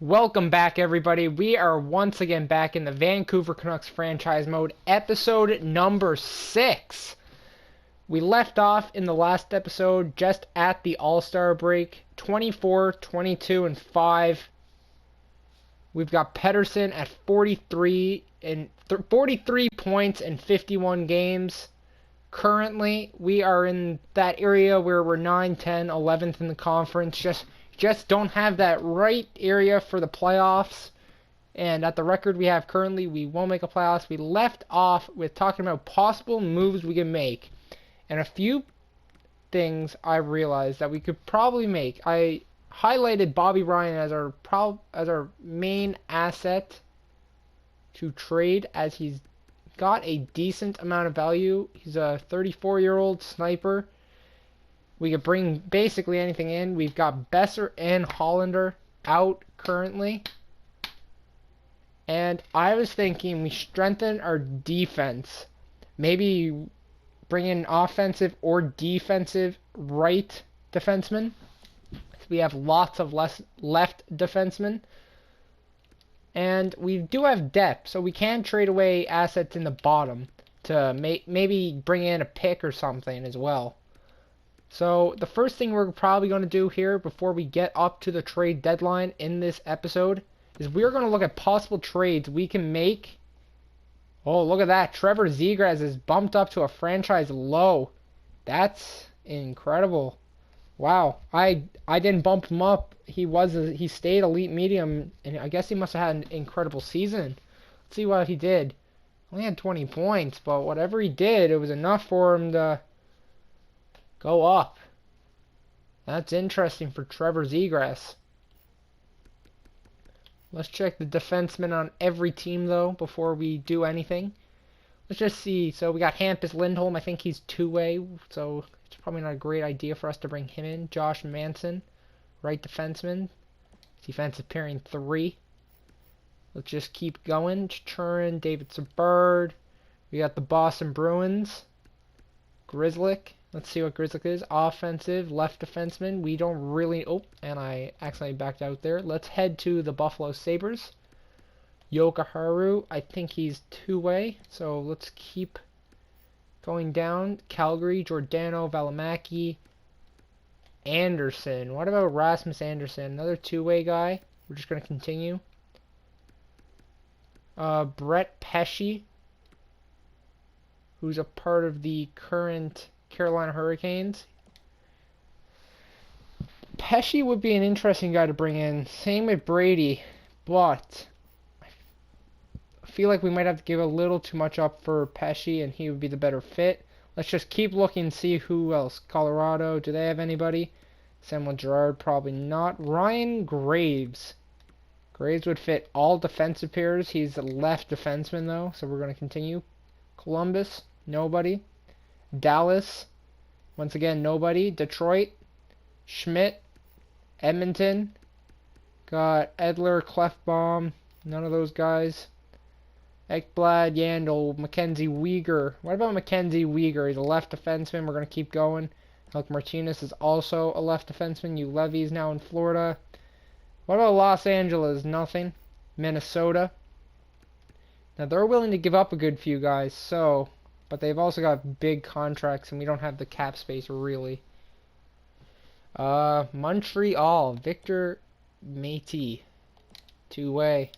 Welcome back, everybody. We are once again back in the Vancouver Canucks franchise mode, episode number 6. We left off in the last episode just at the All-Star break, 24, 22, and 5. We've got Pettersson at 43 points in 51 games. Currently, we are in that area where we're 9, 10, 11th in the conference. Just don't have that right area for the playoffs. And at the record we have currently, we won't make a playoffs. We left off with talking about possible moves we can make. And a few things I realized that we could probably make. I highlighted Bobby Ryan as our main asset to trade, as he's got a decent amount of value. He's a 34-year-old sniper. We could bring basically anything in. We've got Besser and Hollander out currently. And I was thinking we strengthen our defense. Maybe bring in offensive or defensive right defensemen. We have lots of left defensemen. And we do have depth, so we can trade away assets in the bottom to maybe bring in a pick or something as well. So the first thing we're probably going to do here before we get up to the trade deadline in this episode is we're going to look at possible trades we can make. Oh, look at that. Trevor Zegras is bumped up to a franchise low. That's incredible. Wow. I didn't bump him up. He stayed elite medium, and I guess he must have had an incredible season. Let's see what he did. Only had 20 points, but whatever he did, it was enough for him to go up. That's interesting for Trevor Zegras. Let's check the defensemen on every team, though, before we do anything. Let's just see. So we got Hampus Lindholm. I think he's two-way, so it's probably not a great idea for us to bring him in. Josh Manson, right defenseman. Defensive pairing 3. Let's just keep going. Churin, David Sabard. We got the Boston Bruins. Grizzlick. Let's see what Grizzlick is. Offensive, left defenseman. We don't really... Oh, and I accidentally backed out there. Let's head to the Buffalo Sabres. Yokoharu, I think he's two-way. So let's keep going down. Calgary, Giordano, Valimaki, Anderson. What about Rasmus Anderson? Another two-way guy. We're just going to continue. Brett Pesce, who's a part of the current Carolina Hurricanes. Pesce would be an interesting guy to bring in. Same with Brady, but I feel like we might have to give a little too much up for Pesce, and he would be the better fit. Let's just keep looking and see who else. Colorado, do they have anybody? Samuel Girard, probably not. Ryan Graves. Graves would fit all defensive pairs. He's a left defenseman, though, so we're going to continue. Columbus, nobody. Dallas, once again, nobody. Detroit, Schmidt, Edmonton, got Edler, Clefbaum, none of those guys. Ekblad, Yandel, Mackenzie Weegar. What about Mackenzie Weegar? He's a left defenseman. We're going to keep going. Alec Martinez is also a left defenseman. Levy is now in Florida. What about Los Angeles? Nothing. Minnesota. Now, they're willing to give up a good few guys, so... But they've also got big contracts, and we don't have the cap space, really. Montreal. Victor Métis. Two-way.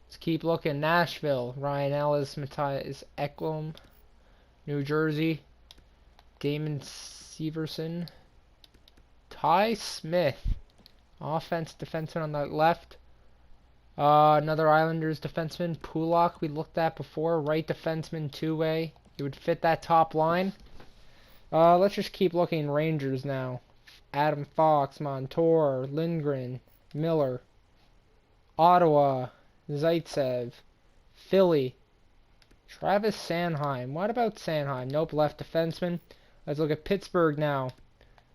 Let's keep looking. Nashville. Ryan Ellis. Matthias Ekholm. New Jersey. Damon Severson. Ty Smith. Offense defenseman on the left. Another Islanders defenseman. Pulak, we looked at before. Right defenseman, two-way. He would fit that top line. Let's just keep looking. Rangers now. Adam Fox, Montour, Lindgren, Miller. Ottawa, Zaitsev. Philly. Travis Sanheim. What about Sanheim? Nope, left defenseman. Let's look at Pittsburgh now.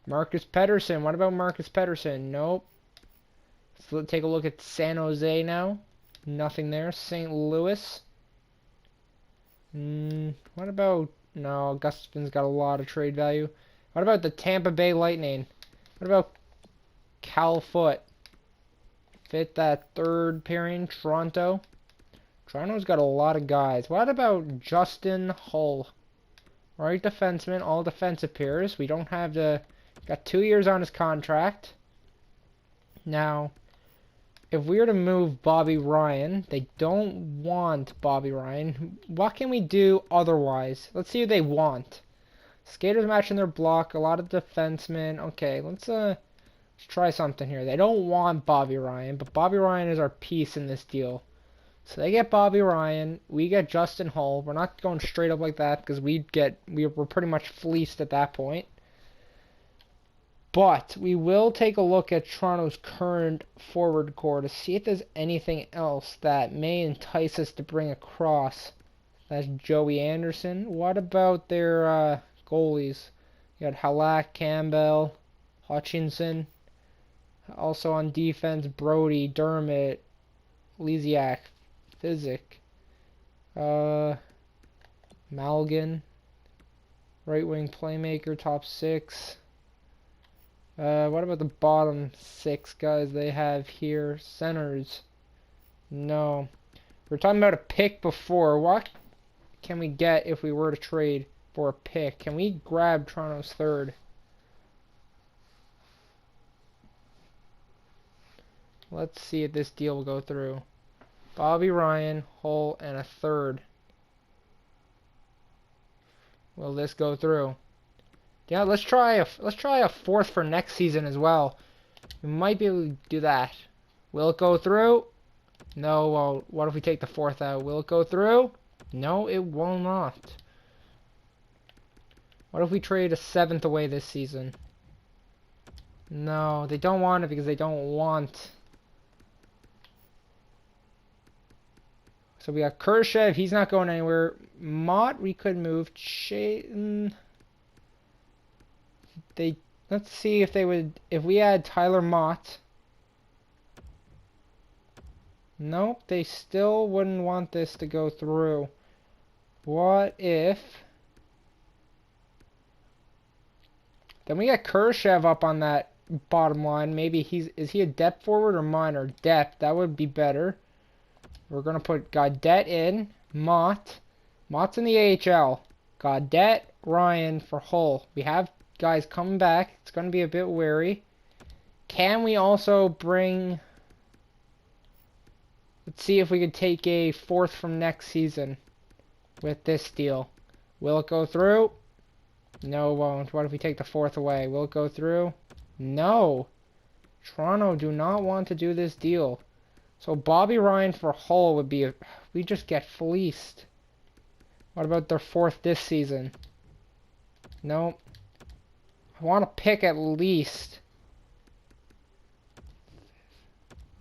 Marcus Pettersson. What about Marcus Pettersson? Nope. Let's take a look at San Jose now. Nothing there. St. Louis. What about... No, Gustafson's got a lot of trade value. What about the Tampa Bay Lightning? What about Cal Foot? fit that third pairing. Toronto's got a lot of guys. What about Justin Hull? Right defenseman, all defensive pairs. We don't have the... Got 2 years on his contract. Now, if we were to move Bobby Ryan, they don't want Bobby Ryan. What can we do otherwise? Let's see who they want. Skaters matching their block, a lot of defensemen. Okay, let's try something here. They don't want Bobby Ryan, but Bobby Ryan is our piece in this deal. So they get Bobby Ryan, we get Justin Hull. We're not going straight up like that because we're pretty much fleeced at that point. But we will take a look at Toronto's current forward core to see if there's anything else that may entice us to bring across. That's Joey Anderson. What about their goalies? You got Halak, Campbell, Hutchinson. Also on defense, Brody, Dermott, Lisiak, Physic, Malgin, right wing playmaker, top 6. What about the bottom 6 guys they have here? Centers. No. We were talking about a pick before. What can we get if we were to trade for a pick? Can we grab Toronto's third? Let's see if this deal will go through. Bobby Ryan, Hull, and a third. Will this go through? Yeah, let's try a fourth for next season as well. We might be able to do that. Will it go through? No. Well, what if we take the fourth out? Will it go through? No, it will not. What if we trade a 7th away this season? No, they don't want it because they don't want. So we got Khrushchev, he's not going anywhere. Mott, we could move. Let's see if they would, if we had Tyler Mott. Nope, they still wouldn't want this to go through. What if... Then we got Khrushchev up on that bottom line. Maybe is he a depth forward or minor? Depth, that would be better. We're going to put Gaudette in. Mott's in the AHL. Gaudette, Ryan for Hull. We have guys coming back. It's going to be a bit wary. Can we also bring... Let's see if we could take a 4th from next season with this deal. Will it go through? No, it won't. What if we take the 4th away? Will it go through? No. Toronto do not want to do this deal. So Bobby Ryan for Hull would be we just get fleeced. What about their 4th this season? Nope. I want to pick at least.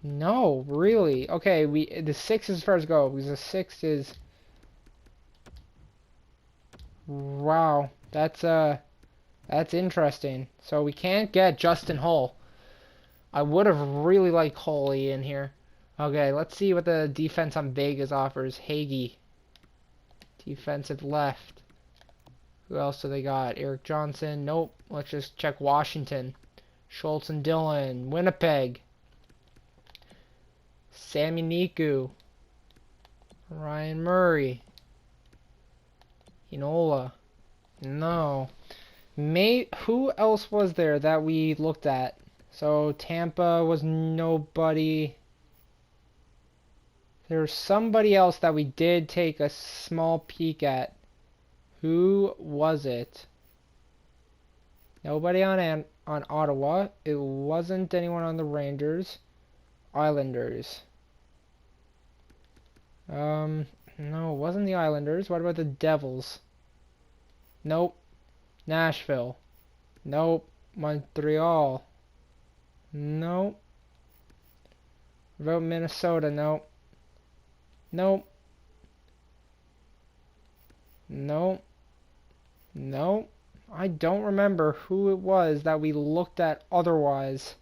No, really. Okay, the 6 is first go because the 6 is... Wow, that's interesting. So we can't get Justin Hull. I would have really liked Hully in here. Okay, let's see what the defense on Vegas offers. Hagee. Defensive left. Who else do they got? Eric Johnson. Nope. Let's just check Washington. Schultz and Dillon. Winnipeg. Sammy Niku. Ryan Murray. Inola. No. Who else was there that we looked at? So Tampa was nobody. There's somebody else that we did take a small peek at. Who was it? Nobody on Ottawa. It wasn't anyone on the Rangers. Islanders. No, it wasn't the Islanders. What about the Devils? Nope. Nashville. Nope. Montreal. Nope. What about Minnesota? Nope. Nope. Nope. Nope. I don't remember who it was that we looked at otherwise.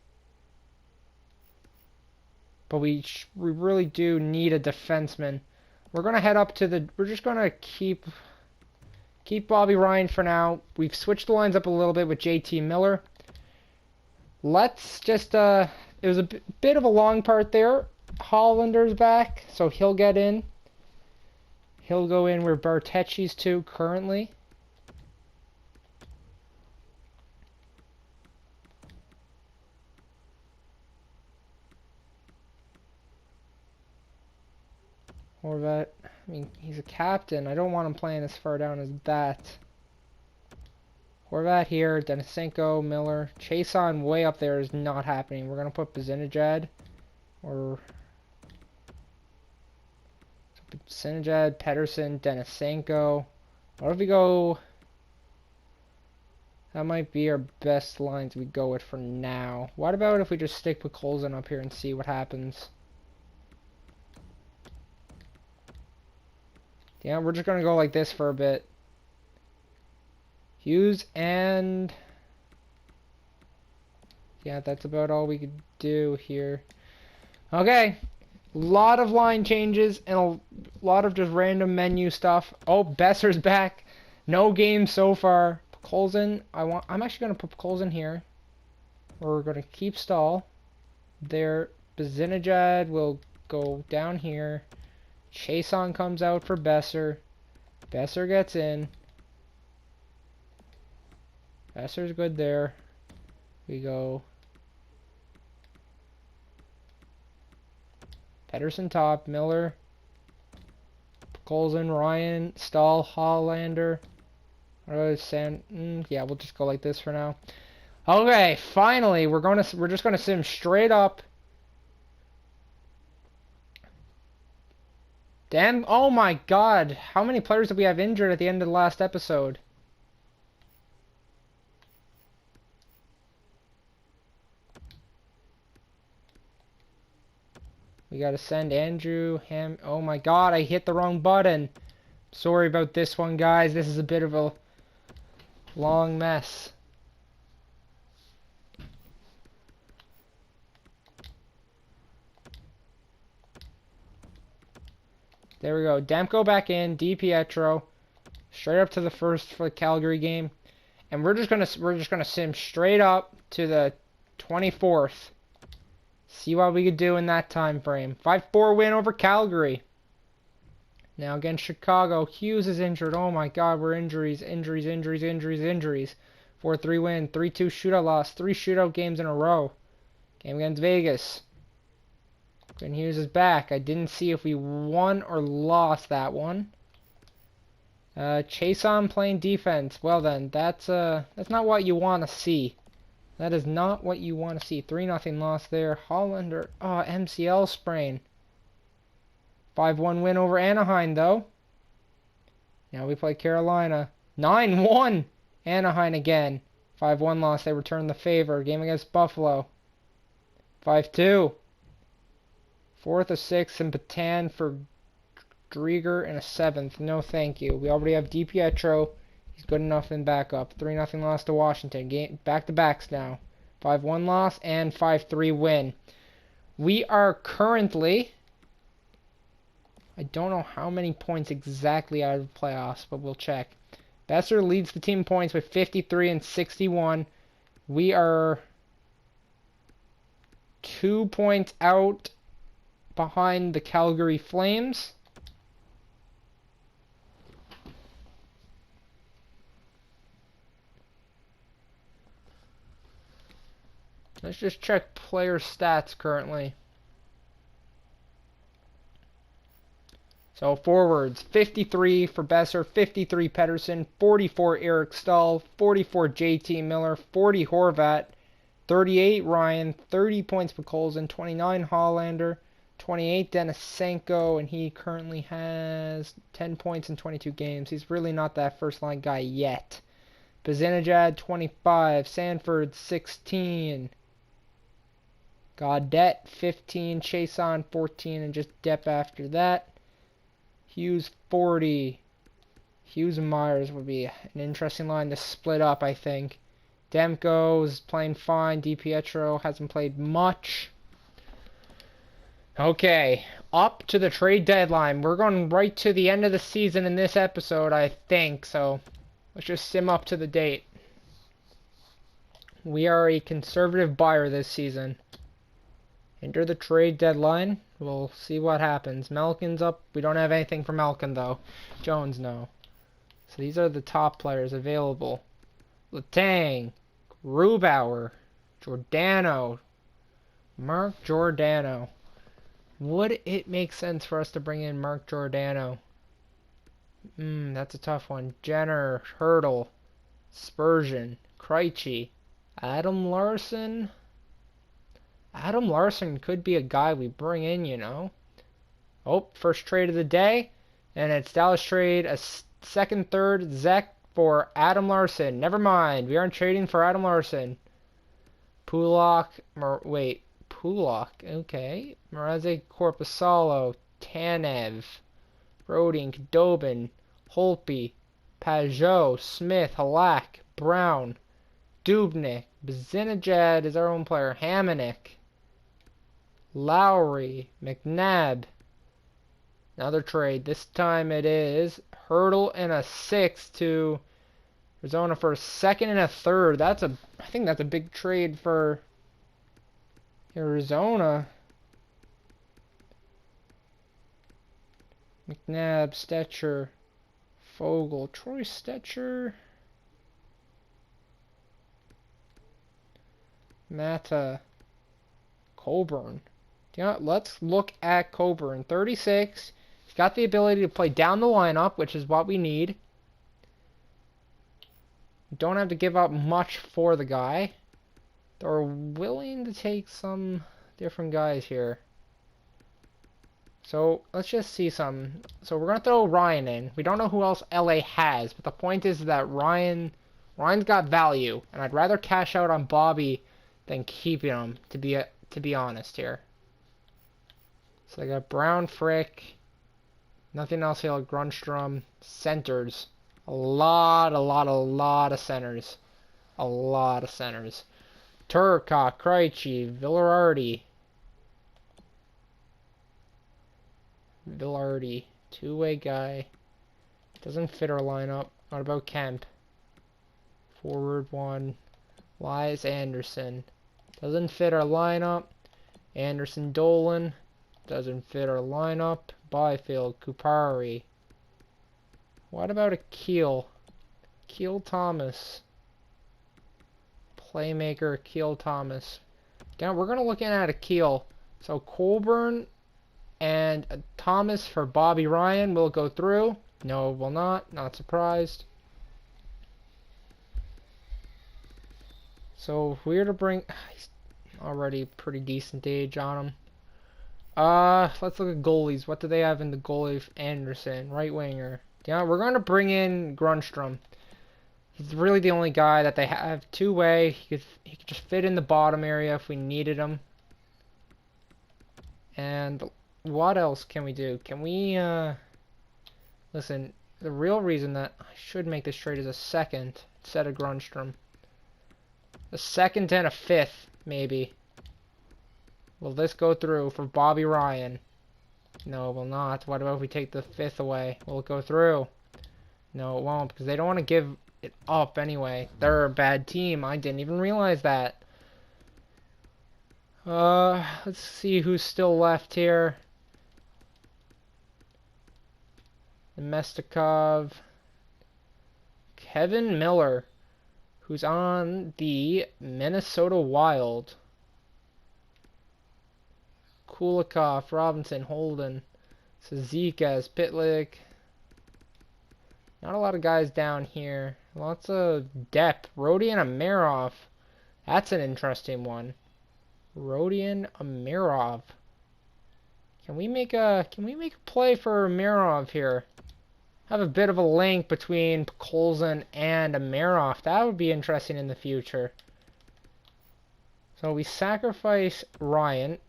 But we really do need a defenseman. We're going to head up to the... We're just going to keep Bobby Ryan for now. We've switched the lines up a little bit with JT Miller. Let's just it was a bit of a long part there. Hollander's back, so he'll get in. He'll go in where Bartecci's to currently. Horvat, I mean, he's a captain. I don't want him playing as far down as that. Horvat here, Denisenko, Miller. Chason way up there is not happening. We're going to put Bazinajad. Or Bazinajad, Pedersen, Denisenko. What if we go... That might be our best lines we go with for now. What about if we just stick with Colson up here and see what happens? Yeah, we're just going to go like this for a bit. Hughes and... Yeah, that's about all we could do here. Okay. Lot of line changes and a lot of just random menu stuff. Oh, Besser's back. No games so far. Colson, I'm actually going to put Colson here. We're going to keep Stahl. There. Bazinajad will go down here. Chason comes out for Besser. Besser gets in. Besser's good there. We go. Pedersen top. Miller. Colson, Ryan, Stahl, Hollander. Yeah, we'll just go like this for now. Okay, finally, we're just gonna sim straight up. Damn! Oh my God! How many players did we have injured at the end of the last episode? We gotta send Andrew Ham. Oh my God! I hit the wrong button. Sorry about this one, guys. This is a bit of a long mess. There we go. Demko back in. DiPietro straight up to the first for the Calgary game, and we're just gonna sim straight up to the 24th. See what we could do in that time frame. 5-4 win over Calgary. Now against Chicago, Hughes is injured. Oh my God, we're injuries. 4-3 win, 3-2 shootout loss, 3 shootout games in a row. Game against Vegas. Quinn Hughes is back. I didn't see if we won or lost that one. Chason playing defense. Well then, that's not what you want to see. That is not what you want to see. 3-0 loss there. Hollander, MCL sprain. 5-1 win over Anaheim, though. Now we play Carolina. 9-1! Anaheim again. 5-1 loss. They return the favor. Game against Buffalo. 5-2. 4th of 6th and Patan for Drieger and a 7th. No thank you. We already have DiPietro. He's good enough in backup. 3-0 loss to Washington. Game back-to-backs now. 5-1 loss and 5-3 win. We are currently... I don't know how many points exactly out of the playoffs, but we'll check. Besser leads the team points with 53 and 61. We are 2 points out behind the Calgary Flames. Let's just check player stats currently. So forwards, 53 for Besser, 53 Pedersen, 44 Eric Stahl, 44 JT Miller, 40 Horvat, 38 Ryan, 30 points for Colson, 29 Hollander, 28 Denisenko, and he currently has 10 points in 22 games. He's really not that first line guy yet. Bazinajad, 25, Sanford, 16. Gaudette, 15, Chason, 14, and just Depp after that. Hughes, 40. Hughes and Myers would be an interesting line to split up, I think. Demko is playing fine. DiPietro hasn't played much. Okay, up to the trade deadline. We're going right to the end of the season in this episode, I think. So let's just sim up to the date. We are a conservative buyer this season. Enter the trade deadline. We'll see what happens. Malkin's up. We don't have anything for Malkin, though. Jones, no. So these are the top players available. Letang, Grubauer, Giordano, Mark Giordano. Would it make sense for us to bring in Mark Giordano? That's a tough one. Jenner, Hurdle, Spurgeon, Krejci, Adam Larson. Adam Larson could be a guy we bring in, you know. Oh, first trade of the day. And it's Dallas trade a second, third, Zek for Adam Larson. Never mind. We aren't trading for Adam Larson. Pulak. Pulak. Okay. Mrazek, Korpisalo, Tanev, Brodin, Khudobin, Holtby, Pajot, Smith, Halak, Brown, Dubnik, Bazinajad is our own player, Hamonic, Lowry, McNabb. Another trade. This time it is Hurdle and a 6 to Arizona for a second and a third. I think that's a big trade for Arizona. McNabb, Stetcher, Fogle, Troy Stetcher, Mata, Coburn. Yeah, let's look at Coburn. 36. He's got the ability to play down the lineup, which is what we need. Don't have to give up much for the guy. They're willing to take some different guys here. So let's just see some. So we're gonna throw Ryan in. We don't know who else LA has, but the point is that Ryan's got value, and I'd rather cash out on Bobby than keeping him. To be honest here. So I got Brown, Frick, nothing else here. Grunstrom, centers, a lot of centers, a lot of centers. Turcotte, Krejci, Villardi, two-way guy. Doesn't fit our lineup. What about Kemp? Forward one. Lies Anderson. Doesn't fit our lineup. Anderson Dolan. Doesn't fit our lineup. Byfield, Kupari. What about a Keel? Keel Thomas. Playmaker, Keel Thomas. Now we're going to look at a Keel. So Colburn and Thomas for Bobby Ryan will go through. No, will not. Not surprised. So if we were to bring... He's already pretty decent age on him. Let's look at goalies. What do they have in the goalie? Anderson, right winger. Yeah, we're going to bring in Grunstrom. He's really the only guy that they have two-way. He could just fit in the bottom area if we needed him. And what else can we do? Can we, listen, the real reason that I should make this trade is a second instead of Grunstrom. A second and a fifth, maybe. Will this go through for Bobby Ryan? No, it will not. What about if we take the fifth away? Will it go through? No, it won't, because they don't want to give it up anyway. They're a bad team. I didn't even realize that. Let's see who's still left here. Mestikov. Kevin Miller, who's on the Minnesota Wild. Kulikov, Robinson, Holden, Zizekas, Pitlick. Not a lot of guys down here. Lots of depth. Rodion Amirov. That's an interesting one. Rodion Amirov. Can we make a play for Amirov here? Have a bit of a link between Colson and Amirov. That would be interesting in the future. So we sacrifice Ryan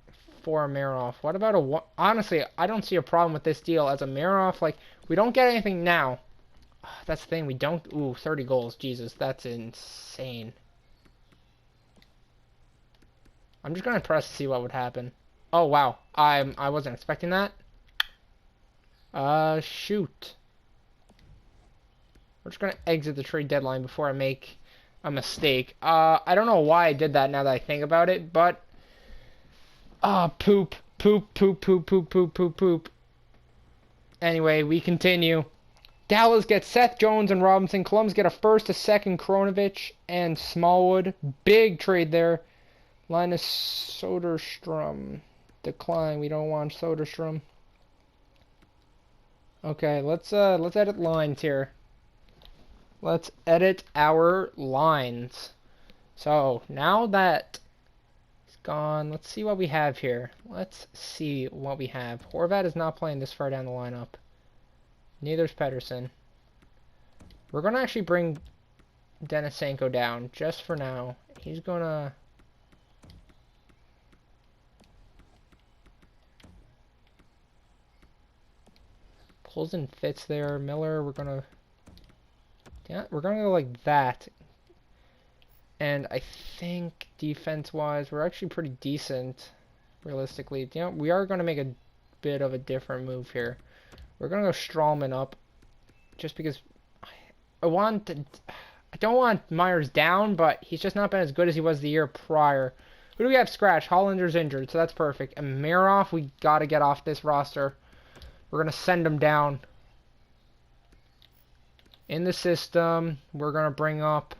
for Amirov. What about a... Honestly, I don't see a problem with this deal as Amirov. Like, we don't get anything now. That's the thing, we don't... Ooh, 30 goals. Jesus, that's insane. I'm just gonna press to see what would happen. Oh, wow. I wasn't expecting that. Shoot. We're just gonna exit the trade deadline before I make a mistake. I don't know why I did that now that I think about it, but Ah, poop. Poop, poop, poop, poop, poop, poop, poop. Anyway, we continue. Dallas gets Seth Jones and Robinson. Columbus get a first, a second, Kronovich and Smallwood. Big trade there. Linus Soderstrom. Decline. We don't want Soderstrom. Okay, let's edit lines here. Let's edit our lines. So, now that it's gone, let's see what we have here. Let's see what we have. Horvat is not playing this far down the lineup. Neither's Pedersen. We're going to actually bring Denisenko down just for now. He's going to... Colson fits there. Miller, we're going to... Yeah, we're going to go like that. And I think defense-wise, we're actually pretty decent, realistically. You know, we are going to make a bit of a different move here. We're going to go Strawman up, just because I don't want Myers down, but he's just not been as good as he was the year prior. Who do we have scratch? Hollander's injured, so that's perfect. And Miroff, we got to get off this roster. We're going to send him down. In the system, we're going to bring up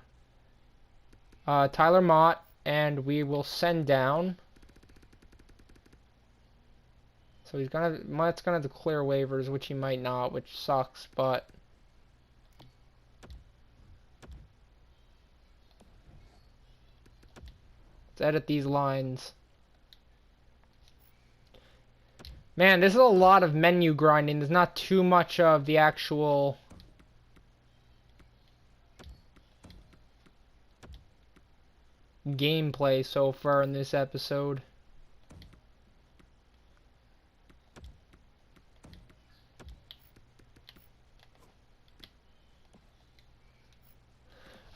Tyler Mott, and we will send down. So Mott's gonna declare waivers, which he might not, which sucks, but let's edit these lines. Man, this is a lot of menu grinding. There's not too much of the actual gameplay so far in this episode.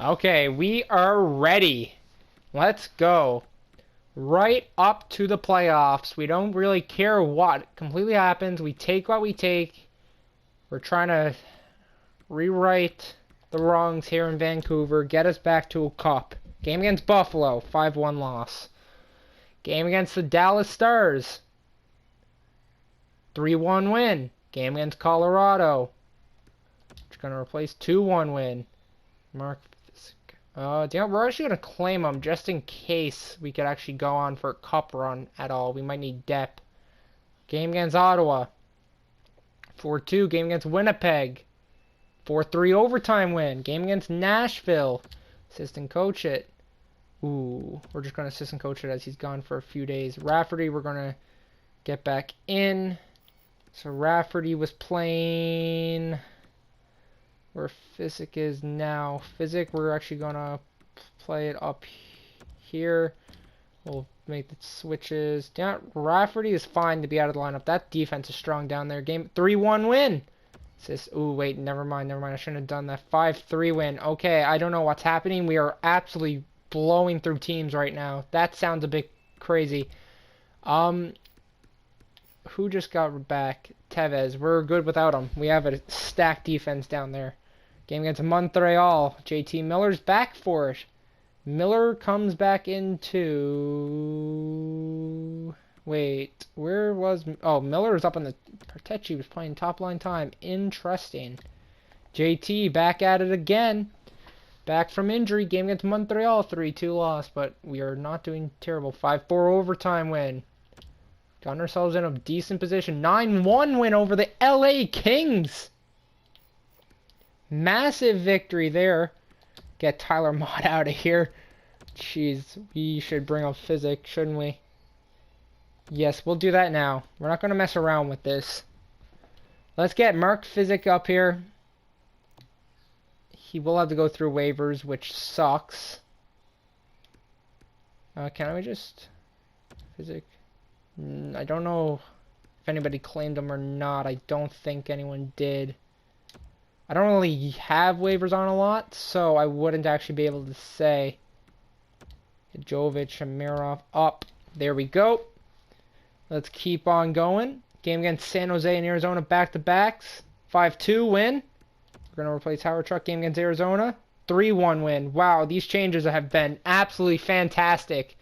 Okay, we are ready. Let's go. Right up to the playoffs. We don't really care what completely happens. We take what we take. We're trying to rewrite the wrongs here in Vancouver. Get us back to a cup. Game against Buffalo, 5-1 loss. Game against the Dallas Stars, 3-1 win. Game against Colorado, which is going to replace 2-1 win. Mark Fisk. We're actually going to claim him just in case we could actually go on for a cup run at all. We might need depth. Game against Ottawa, 4-2. Game against Winnipeg, 4-3 overtime win. Game against Nashville. Assistant coach it. Ooh, we're just going to assistant coach it as he's gone for a few days. Rafferty, we're going to get back in. So Rafferty was playing where Physic is now. Physic, we're actually going to play it up here. We'll make the switches. Yeah, Rafferty is fine to be out of the lineup. That defense is strong down there. Game 3-1 win. Ooh, wait, never mind. I shouldn't have done that. 5-3 win. Okay, I don't know what's happening. We are absolutely blowing through teams right now. That sounds a bit crazy. Who just got back? Tevez. We're good without him. We have a stacked defense down there. Game against Montreal. JT Miller's back for it. Miller comes back into... Wait, where was... Oh, Miller was up on the... Partechi was playing top line time. Interesting. JT back at it again. Back from injury. Game against Montreal. 3-2 loss, but we are not doing terrible. 5-4 overtime win. Got ourselves in a decent position. 9-1 win over the LA Kings. Massive victory there. Get Tyler Mott out of here. Jeez, we should bring up Physic, shouldn't we? Yes, we'll do that now. We're not going to mess around with this. Let's get Mark Physic up here. He will have to go through waivers, which sucks. Can we just... Physic... I don't know if anybody claimed him or not. I don't think anyone did. I don't really have waivers on a lot, so I wouldn't actually be able to say. Jovic and Mirov up. There we go. Let's keep on going. Game against San Jose and Arizona back-to-backs. 5-2 win. We're going to replace Howard Truck. Game against Arizona. 3-1 win. Wow, these changes have been absolutely fantastic.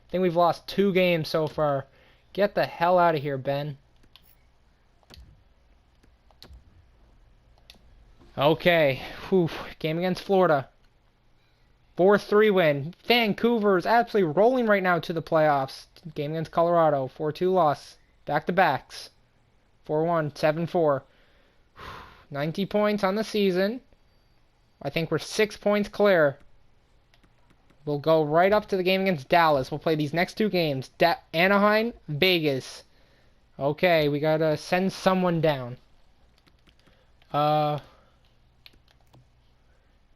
I think we've lost 2 games so far. Get the hell out of here, Ben. Okay. Whew. Game against Florida. 4-3 win. Vancouver is absolutely rolling right now to the playoffs. Game against Colorado. 4-2 loss. Back-to-backs. 4-1. 7-4. 90 points on the season. I think we're 6 points clear. We'll go right up to the game against Dallas. We'll play these next two games. Anaheim, Vegas. Okay, we gotta send someone down. We're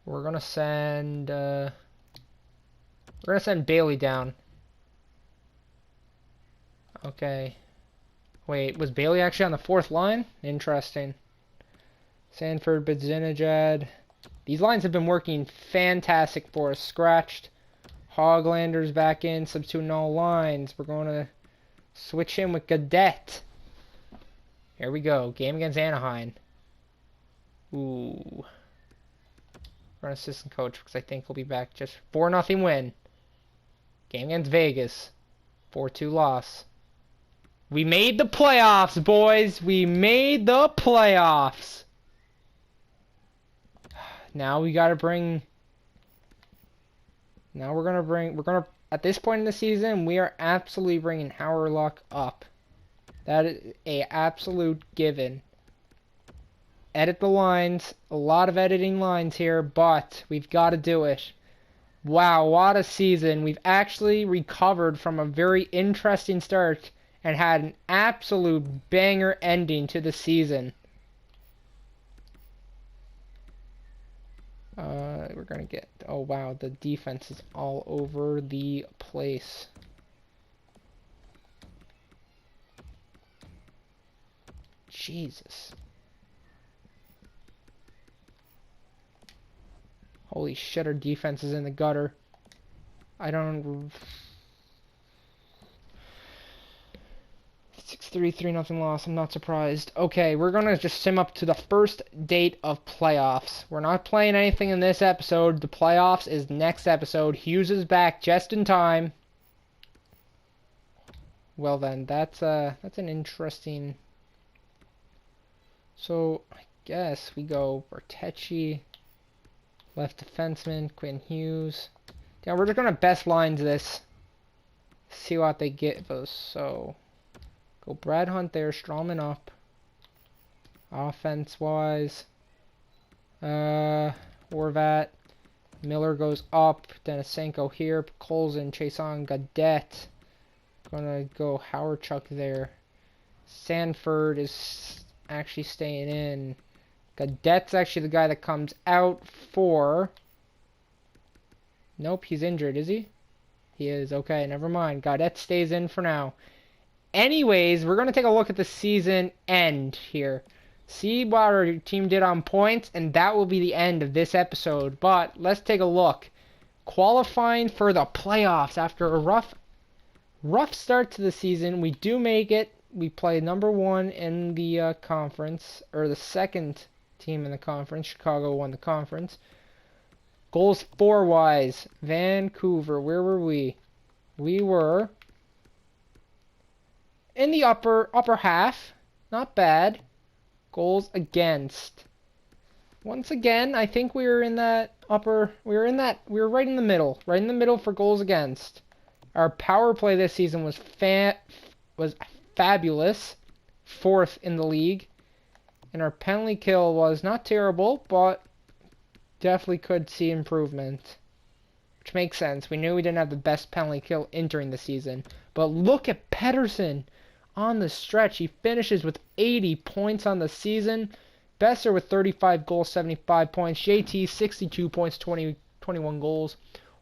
gonna send Bailey down. Okay. Wait, was Bailey actually on the fourth line? Interesting. Sanford, Bidzinajad. These lines have been working fantastic for us. Scratched. Hoglander's back in. Substituting all lines. We're going to switch in with Gaudette. Here we go. Game against Anaheim. Ooh. We're an assistant coach because I think we'll be back. Just 4-0 win. Game against Vegas. 4-2 loss. We made the playoffs, boys. We made the playoffs. Now we gotta bring. Now we're gonna. At this point in the season, we are absolutely bringing Howard Luck up. That is a absolute given. Edit the lines. A lot of editing lines here, but we've got to do it. Wow, what a season. We've actually recovered from a very interesting start and had an absolute banger ending to the season. We're gonna get. Oh wow, the defense is all over the place. Jesus. Holy shit, our defense is in the gutter. I don't. 6-3, 3-0 loss. I'm not surprised. Okay, we're gonna just sim up to the first date of playoffs. We're not playing anything in this episode. The playoffs is next episode. Hughes is back just in time. Well then, that's an interesting. So I guess we go Bertecci, left defenseman, Quinn Hughes. Yeah, we're just gonna best lines this. See what they give us. So. Go Brad Hunt there, Strawman up. Offense-wise. Horvat. Miller goes up. Denisenko here. Colson, Chason, Gaudette. Gonna go Howard Chuck there. Sanford is actually staying in. Gaudette's actually the guy that comes out for... Nope, he's injured, is he? He is. Okay, never mind. Gaudette stays in for now. Anyways, we're going to take a look at the season end here. See what our team did on points, and that will be the end of this episode. But let's take a look. Qualifying for the playoffs after a rough start to the season. We do make it. We play number one in the conference, or the second team in the conference. Chicago won the conference. Goals for-wise, Vancouver, where were we? We were... in the upper half, not bad. Goals against. Once again, I think we were in that upper. We were right in the middle for goals against. Our power play this season was fabulous, 4th in the league, and our penalty kill was not terrible, but definitely could see improvement. Which makes sense. We knew we didn't have the best penalty kill entering the season, but look at Pedersen. On the stretch, he finishes with 80 points on the season. Besser with 35 goals, 75 points. JT, 62 points, 21 goals.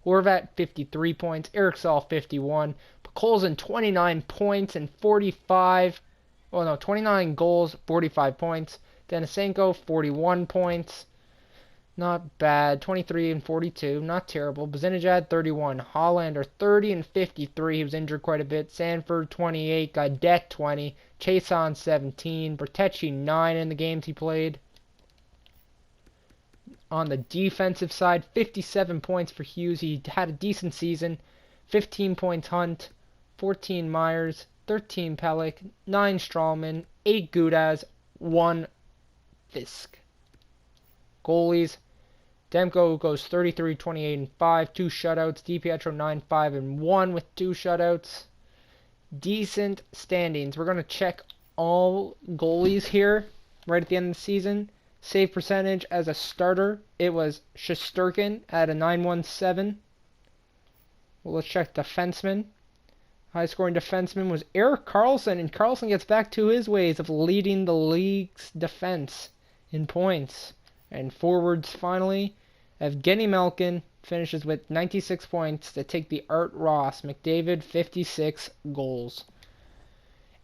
Horvat, 53 points. Eric Saul, 51. Colson, 29 points and 29 goals, 45 points. Denisenko, 41 points. Not bad. 23 and 42. Not terrible. Bidzinajad, 31. Hollander, 30 and 53. He was injured quite a bit. Sanford, 28. Gaudette, 20. Chason, 17. Bertecci, 9 in the games he played. On the defensive side, 57 points for Hughes. He had a decent season. 15 points Hunt. 14 Myers. 13 Pellick, 9 Strawman, 8 Gudaz, 1 Fisk. Goalies, Demko goes 33, 28, and 5, 2 shutouts. DiPietro 9, 5, and 1 with 2 shutouts. Decent standings. We're going to check all goalies here right at the end of the season. Save percentage as a starter, it was Shesterkin at a 917. Well, let's check defenseman. High scoring defenseman was Erik Karlsson, and Karlsson gets back to his ways of leading the league's defense in points. And forwards, finally, Evgeny Malkin finishes with 96 points to take the Art Ross. McDavid, 56 goals.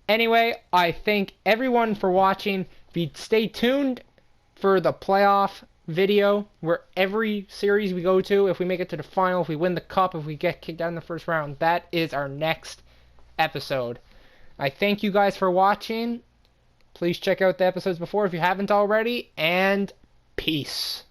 Anyway, I thank everyone for watching. Stay tuned for the playoff video where every series we go to, if we make it to the final, if we win the cup, if we get kicked out in the first round, that is our next episode. I thank you guys for watching. Please check out the episodes before if you haven't already, and peace.